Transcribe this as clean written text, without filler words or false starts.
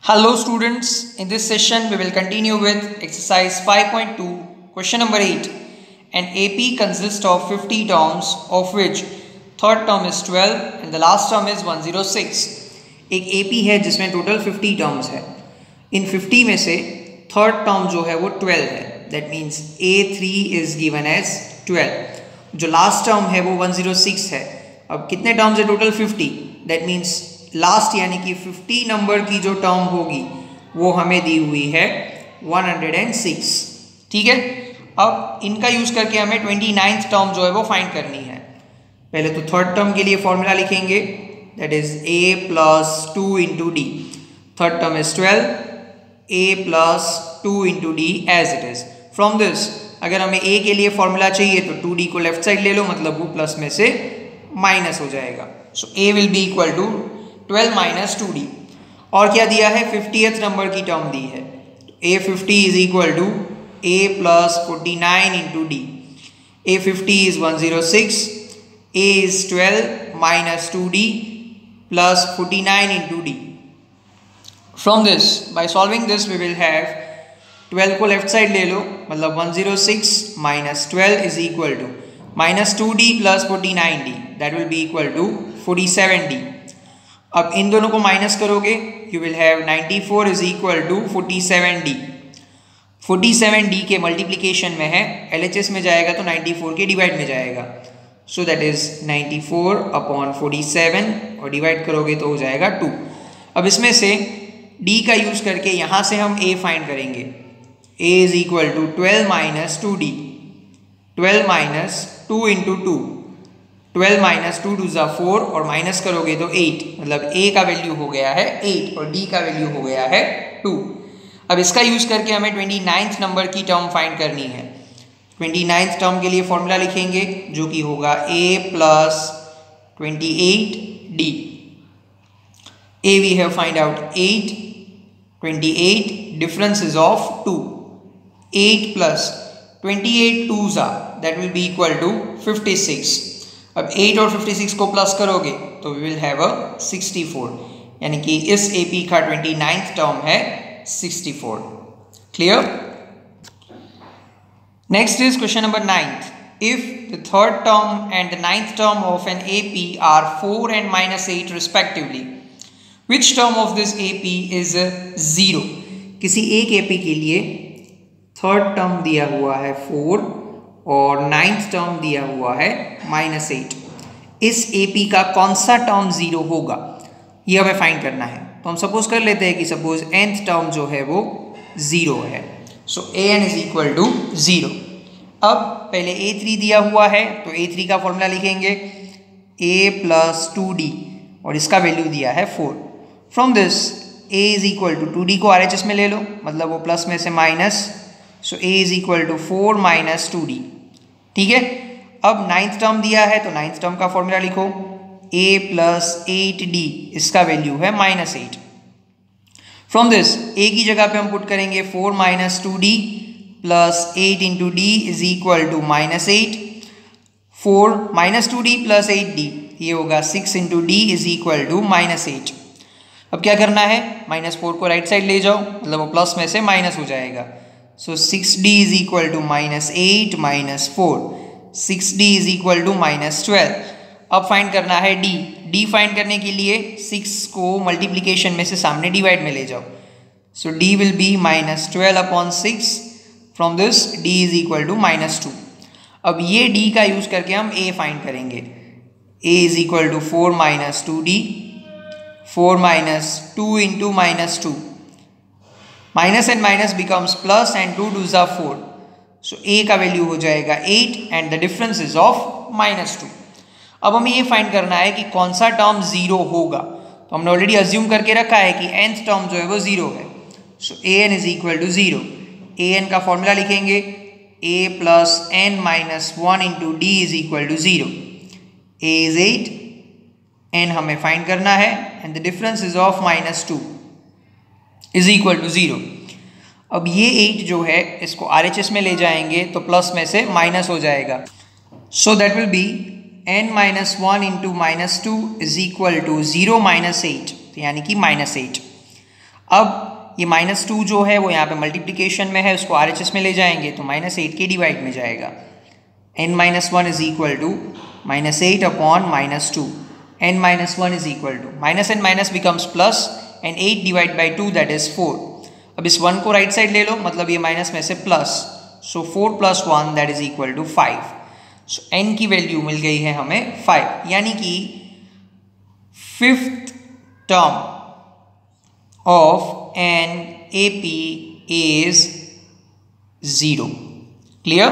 Hello students, in this session we will continue with exercise 5.2 question number 8. An AP consists of 50 terms of which third term is 12 and the last term is 106. एक AP है जिसमें total 50 terms है. इन 50 में से third term जो है वो 12 है. That means A3 is given as 12. जो लास्ट टर्म है वो 106 है. अब कितने टर्म्स है टोटल 50. दैट मीन्स लास्ट यानी कि 50 नंबर की जो टर्म होगी वो हमें दी हुई है 106. ठीक है. अब इनका यूज करके हमें 29th टर्म जो है वो फाइंड करनी है. पहले तो थर्ड टर्म के लिए फॉर्मूला लिखेंगे, that is a plus 2 into d. Third term is 12, a plus 2 into d as it is. From this अगर हमें a के लिए फॉर्मूला चाहिए तो 2d को लेफ्ट साइड ले लो, मतलब वो प्लस में से माइनस हो जाएगा. So a will be equal to 12 minus 2d. और क्या दिया है, 50th नंबर की टर्म दी है. a50 is equal to a plus 49 into d. a50 is 106, a is 12 minus 2d plus 49 into d. From this by solving this we will have 12 को left side ले लो, मतलब 106 minus 12 is equal to minus 2d plus 49d, that will be equal to 47d. अब इन दोनों को minus करोगे, you will have 94 is equal to 47d. 47d के मल्टीप्लिकेशन में है, LHS में जाएगा तो 94 के डिवाइड में जाएगा. सो दैट इज 94 अपॉन 47 और डिवाइड करोगे तो हो जाएगा 2. अब इसमें से d का यूज करके यहाँ से हम a फाइंड करेंगे. a is equal to 12 minus 2d. 12 minus 2 into 2, 12 minus 2 two ज़ा 4 और माइनस करोगे तो 8, मतलब a का वैल्यू हो गया है 8 और d का वैल्यू हो गया है 2. अब इसका यूज करके हमें 29th नंबर की टर्म फाइंड करनी है. 29th टर्म के लिए फॉर्मूला लिखेंगे जो कि होगा a plus 28d. a we have find out 8, 28, difference is of 2. 8 plus 28 टू ज़ा, that will be equal to 56. अब 8 और 56 को प्लस करोगे तो वी विल हैव अ 64, यानी कि इस AP का 29th टर्म है 64. Clear. Next is question number 9th. If the third term and the 9th term of an AP are 4 and -8 respectively, which term of this AP is 0. किसी एक AP के लिए third term दिया हुआ है 4 और 9th term दिया हुआ है -8. इस AP का कौन सा टर्म 0 होगा, ये हमें फाइंड करना है. तो हम सपोज कर लेते हैं कि सपोज nth टर्म जो है वो 0 है. सो an इज इक्वल टू 0. अब पहले a3 दिया हुआ है तो a3 का फॉर्मूला लिखेंगे a प्लस 2d और इसका वैल्यू दिया है 4. From this a is equal to 2d को RHS में ले लो, मतलब वो प्लस में से minus. So a is equal to 4 minus 2d. ठीक है. अब 9th टर्म दिया है तो 9th टर्म का फॉर्मूला लिखो a प्लस 8d, इसका वैल्यू है -8. फ्रॉम दिस a की जगह पे हम पुट करेंगे 4 minus 2d plus 8 into d is equal to -8. 4 minus 2d plus 8d, ये होगा 6 into d is equal to -8. अब क्या करना है, -4 को राइट साइड ले जाओ, मतलब वो प्लस में से माइनस हो जाएगा. So 6d is equal to -8 minus 4. 6d is equal to -12. अब फाइंड करना है d. d फाइंड करने के लिए 6 को मल्टीप्लिकेशन में से सामने डिवाइड में ले जाओ. So d will be -12 upon 6. From this d is equal to -2. अब ये d का यूज करके हम a फाइंड करेंगे. a is equal to 4 minus 2d. 4 minus 2 into -2. Minus and minus becomes plus and 2 two ज़ा 4. सो a का value हो जाएगा 8 and the difference is of -2. अब हमें ये फाइंड करना है कि कौन सा टर्म 0 होगा. तो हमने ऑलरेडी अज्यूम करके रखा है कि nth टर्म जो है वो 0 है. सो an is equal to 0. an का फॉर्मूला लिखेंगे a plus n minus 1 into d is equal to 0. a is 8, n हमें फाइंड करना है and the difference is of -2 is equal to 0. अब ये 8 जो है इसको RHS में ले जाएंगे तो प्लस में से माइनस हो जाएगा. So that will be n minus 1 into -2 is equal to 0 minus 8, यानी कि -8. अब ये -2 जो है वो यहाँ पे मल्टीप्लिकेशन में है, उसको RHS में ले जाएंगे तो -8 के डिवाइड में जाएगा। n-1 is equal to -8 upon -2, n-1 is equal to minus and minus becomes plus and 8 divide by 2 that is 4। अब इस 1 को राइट साइड ले लो, मतलब ये माइनस में से plus, so 4 + 1 that is equal to 5। So n की वैल्यू मिल गई है हमें 5, यानी कि 5th term of an AP is 0। Clear?